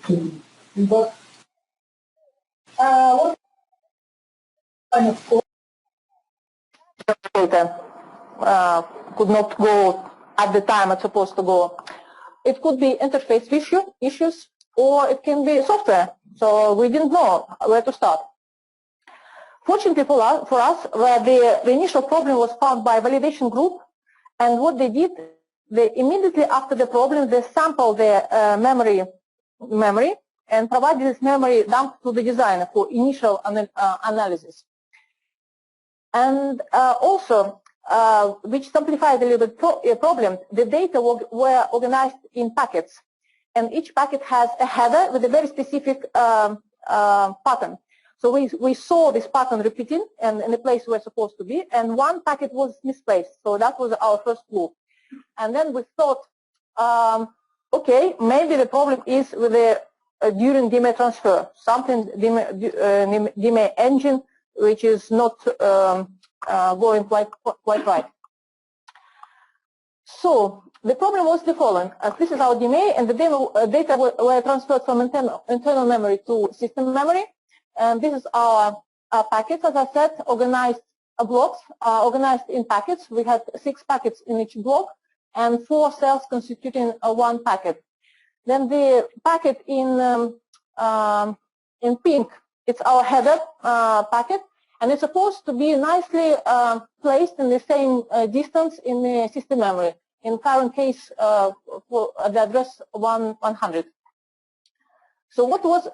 But what kind of code data could not go at the time it's supposed to go? It could be interface issues, or it can be software. So we didn't know where to start. Fortunately for us, where the initial problem was found by a validation group, and what they did, they immediately after the problem, they sampled the memory and provided this memory dump to the designer for initial analysis. And also, which simplified a little bit problem, the data were organized in packets, and each packet has a header with a very specific pattern. So we saw this pattern repeating and in the place we're supposed to be, and one packet was misplaced. So that was our first clue. And then we thought, okay, maybe the problem is with the during DMA transfer, something DMA engine which is not going quite right. So the problem was the following. This is our DMA, and the data were transferred from internal memory to system memory. And this is our packets, as I said, organized blocks, organized in packets. We had 6 packets in each block and 4 cells constituting one packet. Then the packet in pink, it's our header packet, and it's supposed to be nicely placed in the same distance in the system memory. In current case, for the address 100. So what was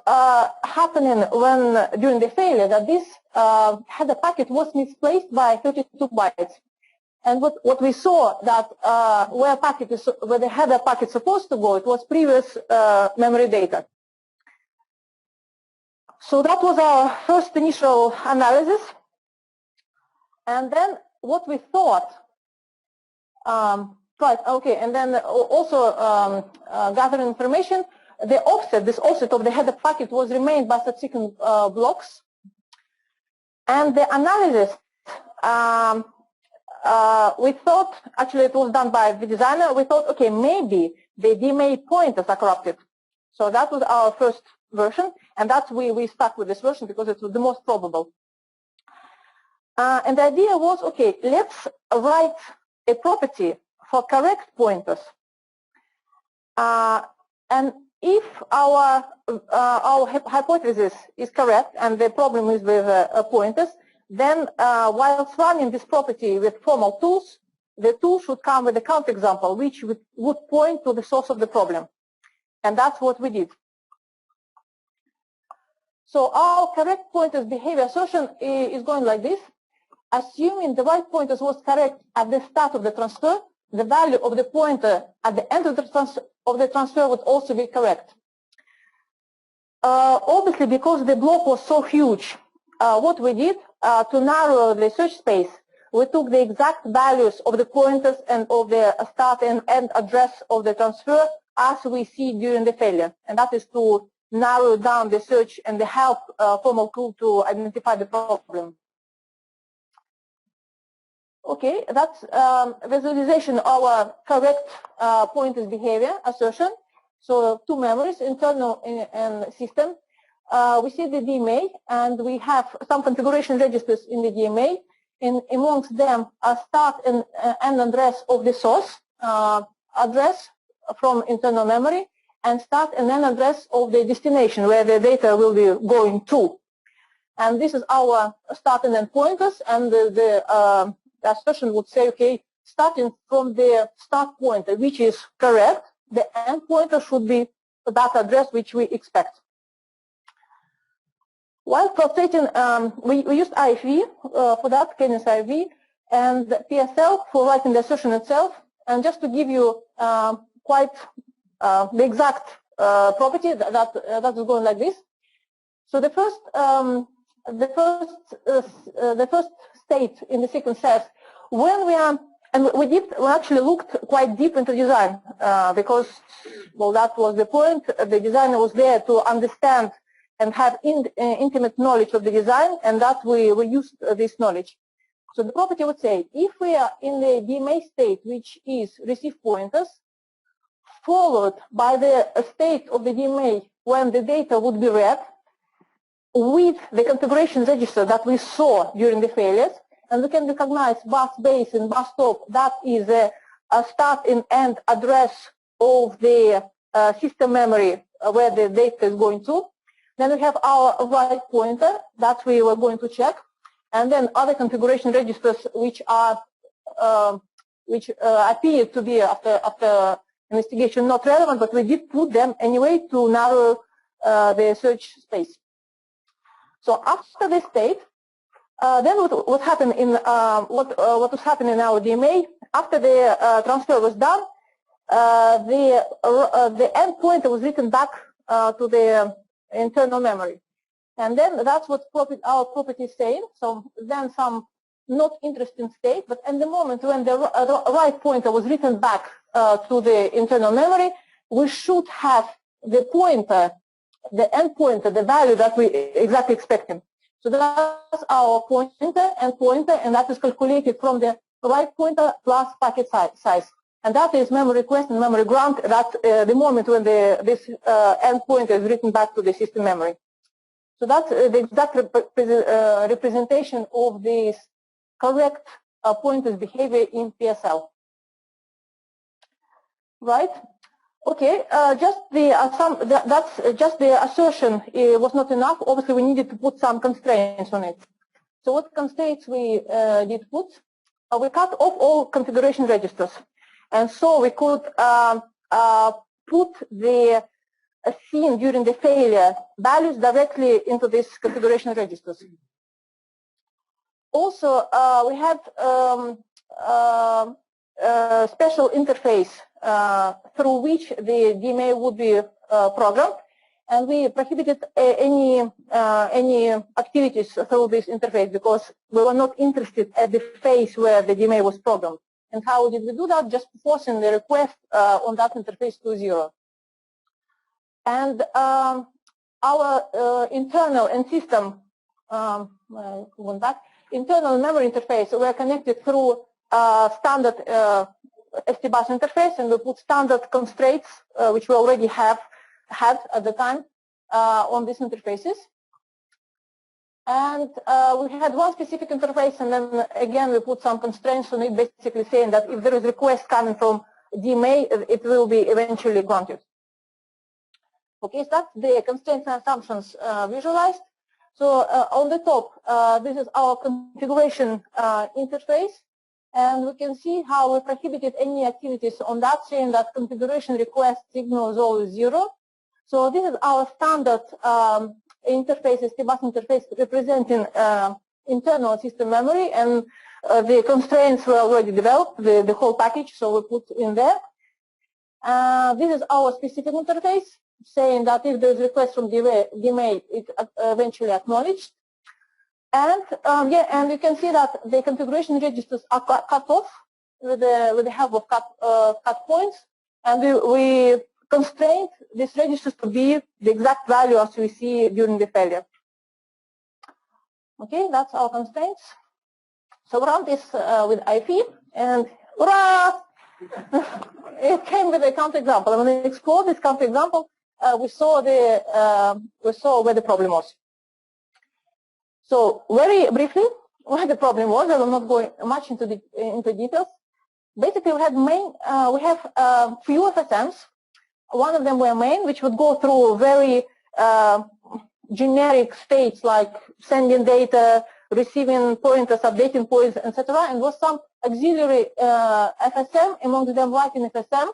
happening when during the failure, that this header packet was misplaced by 32 bytes. And what we saw that where the header packet is supposed to go, it was previous memory data. So that was our first initial analysis. And then what we thought, right, okay, and then also gathering information, this offset of the header packet was remained by subsequent blocks. And the analysis, we thought, actually it was done by the designer, we thought, okay, maybe the DMA pointers are corrupted. So that was our first version, and that's we stuck with this version because it was the most probable. And the idea was, okay, let's write a property for correct pointers. And if our hypothesis is correct and the problem is with pointers, then whilst running this property with formal tools, the tool should come with a counterexample which would point to the source of the problem. And that's what we did. So our correct pointers behavior assertion is going like this. Assuming the right pointers was correct at the start of the transfer, the value of the pointer at the end of the transfer would also be correct. Obviously, because the block was so huge, what we did to narrow the search space, we took the exact values of the pointers and of the start and end address of the transfer as we see during the failure. And that is to narrow down the search and the help formal tool to identify the problem. Okay, that's visualization of our correct pointers behavior assertion. So 2 memories, internal and system. We see the DMA, and we have some configuration registers in the DMA. And amongst them, a start and end address of the source address from internal memory, and start and end address of the destination where the data will be going to. And this is our start and end pointers, and the assertion would say, okay, starting from the start pointer, which is correct, the end pointer should be that address which we expect. While translating, we used IFV for that, Cadence IFV, and PSL for writing the assertion itself. And just to give you quite the exact property that is going like this. So the first state in the sequence says when we are, and we actually looked quite deep into design because, well, that was the point. The designer was there to understand and have intimate knowledge of the design, and that we used this knowledge. So the property would say if we are in the DMA state, which is receive pointers, followed by the state of the DMA when the data would be read with the configuration register that we saw during the failures. And we can recognize bus base and bus stop. That is a start and end address of the system memory where the data is going to. Then we have our write pointer that we were going to check. And then other configuration registers which are appear to be after investigation not relevant, but we did put them anyway to narrow the search space. So after this state, then what happened in what was happening in our DMA after the transfer was done, the end pointer was written back to the internal memory, and then that's what our property is saying. So then some not interesting state, but at the moment when the write pointer was written back to the internal memory, we should have the pointer, the end pointer, the value that we exactly expecting. So that's our pointer, end pointer, and that is calculated from the write pointer plus packet size. And that is memory request and memory grant. That's the moment when this end pointer is written back to the system memory. So that's the exact representation of this correct pointers behavior in PSL. Right? Okay, just the that's just the assertion was not enough. Obviously, we needed to put some constraints on it. So what constraints we did put? We cut off all configuration registers, and so we could put the scene during the failure values directly into these configuration registers. Also, we had special interface through which the DMA would be programmed, and we prohibited any activities through this interface because we were not interested at the phase where the DMA was programmed. And how did we do that? Just forcing the request on that interface to 0. And our internal and system internal memory interface were connected through standard ST-bus interface, and we put standard constraints which we already had at the time on these interfaces. And we had one specific interface, and then again we put some constraints on it, basically saying that if there is a request coming from DMA, it will be eventually granted. Okay, so that's the constraints and assumptions visualized. So on the top, this is our configuration interface. And we can see how we prohibited any activities on that, saying that configuration request signal is always 0. So this is our standard interface, ST-bus interface, representing internal system memory, and the constraints were already developed, the whole package, so we put in there. This is our specific interface, saying that if there is a request from DMA, it eventually acknowledged. And and you can see that the configuration registers are cut off with the help of cut points, and we constrained these registers to be the exact value as we see during the failure. Okay, that's our constraints. So we run this with IP, and hurrah! It came with a counterexample. And when we explored this counterexample, we saw where the problem was. So very briefly, what the problem was, I will not go much into details. Basically, we have few FSMs. One of them were main, which would go through very generic states like sending data, receiving pointers, updating pointers, etc. And was some auxiliary FSM, among them writing FSM.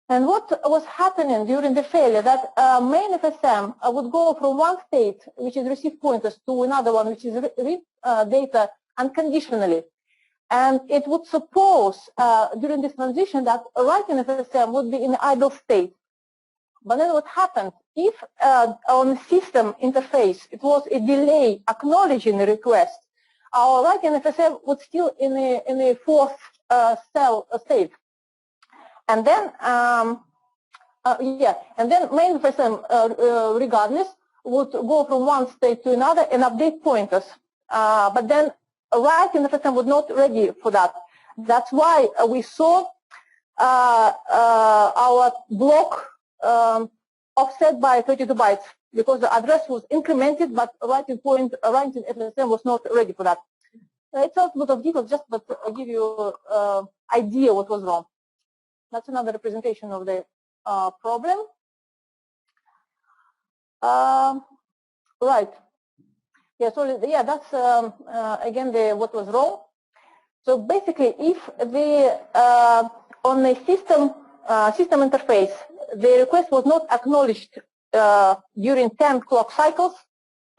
And what was happening during the failure, that main FSM would go from one state, which is receive pointers, to another one, which is read data unconditionally. And it would suppose during this transition that writing FSM would be in an idle state. But then what happened, if on system interface it was a delay acknowledging the request, our writing FSM would still in a fourth cell state. And then, and then main FSM, regardless, would go from one state to another and update pointers. But then writing FSM was not ready for that. That's why we saw our block offset by 32 bytes because the address was incremented, but writing FSM was not ready for that. It's not a lot of details, just but I'll give you idea what was wrong. That's another representation of the problem. Right. Yeah. So yeah, that's again what was wrong. So basically, if the on the system interface, the request was not acknowledged during 10 clock cycles,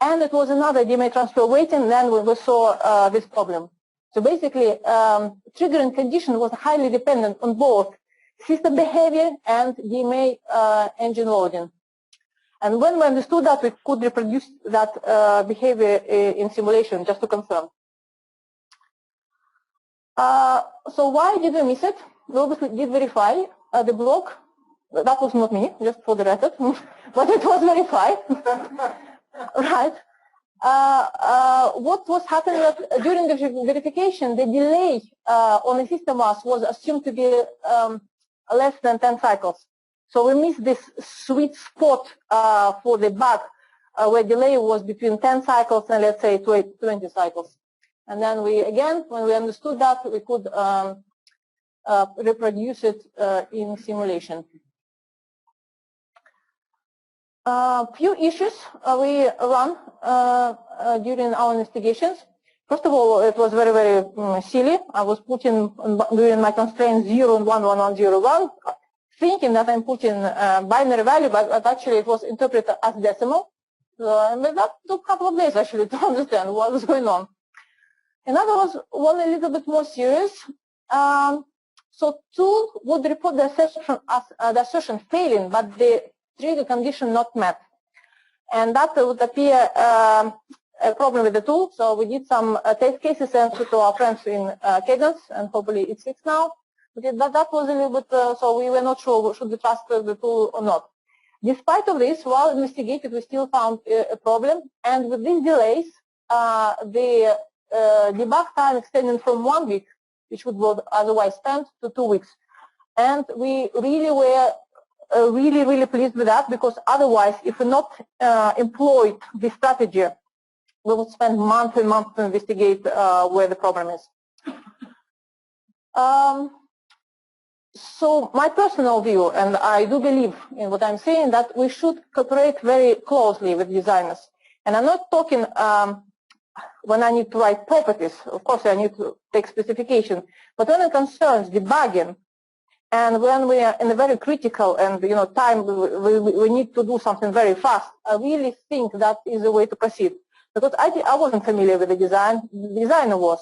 and it was another DMA transfer waiting, then we saw this problem. So basically, triggering condition was highly dependent on both system behavior and DMA engine loading. And when we understood that, we could reproduce that behavior in simulation, just to confirm. So why did we miss it? We obviously did verify the block. That was not me, just for the record, but it was verified. Right. What was happening during the verification, the delay on the system bus was assumed to be less than 10 cycles. So we missed this sweet spot for the bug where delay was between 10 cycles and let's say 20 cycles. And then we, again, when we understood that, we could reproduce it in simulation. Few issues we run during our investigations. First of all, it was very, very silly. I was putting during my constraints 0 and 1, 1, 1, 0, 1, thinking that I'm putting binary value, but actually it was interpreted as decimal. So that took a couple of days actually to understand what was going on. Another was one a little bit more serious. So tool would report the assertion as the assertion failing, but the trigger condition not met, and that would appear a problem with the tool. So we did some test cases sent to our friends in Cadence, and hopefully it's fixed now. But that was a little bit so we were not sure should we trust the tool or not. Despite of this, while investigated, we still found a problem, and with these delays, the debug time extended from 1 week, which would be otherwise spent, to 2 weeks. And we really were really pleased with that, because otherwise, if we not employed this strategy, we would spend months and months to investigate where the problem is. So my personal view, and I do believe in what I'm saying, that we should cooperate very closely with designers. And I'm not talking when I need to write properties. Of course, I need to take specification. But when it concerns debugging, and when we are in a very critical and time, we need to do something very fast, I really think that is the way to proceed. Because I wasn't familiar with the design. The designer was.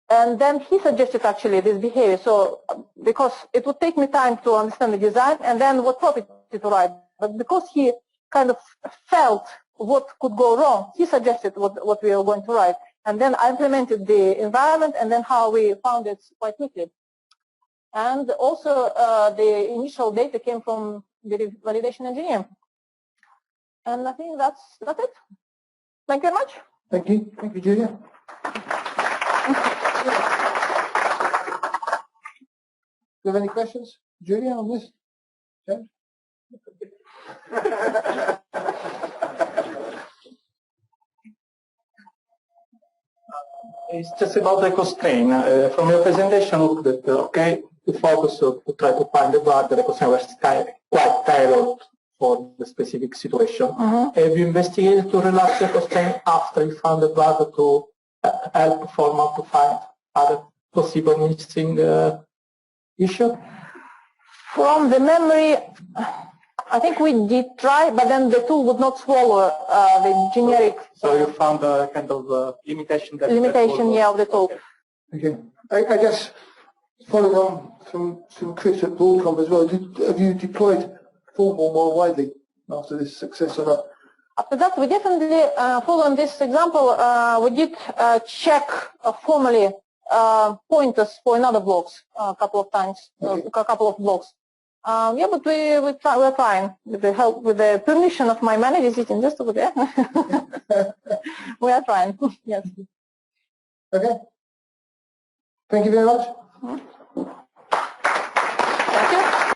And then he suggested actually this behavior. So because it would take me time to understand the design and then what property to write. But because he kind of felt what could go wrong, he suggested what we were going to write. And then I implemented the environment and then how we found it quite quickly. And also the initial data came from the validation engineer. And I think that's it. Thank you very much. Thank you. Thank you, Julia. Do you have any questions, Julia, on this? James? It's just about the constraint. From your presentation, look that okay, to focus to try to find the bug, the constraint was quite tailored for the specific situation. Have you investigated to relax the constraint after you found the bug to help format to find other possible missing issue? From the memory, I think we did try, but then the tool would not swallow the generic. So you found a kind of limitation. Yeah, of the tool. Okay. I guess following on from Chris at Broadcom as well, have you deployed Formal more widely after this success or not? After that, we definitely, following this example, we did check formally pointers for another blocks a couple of times, a couple of blocks. Yeah, but we're trying with the help, with the permission of my manager sitting just over there. We are trying. Yes. Okay. Thank you very much. Thank you.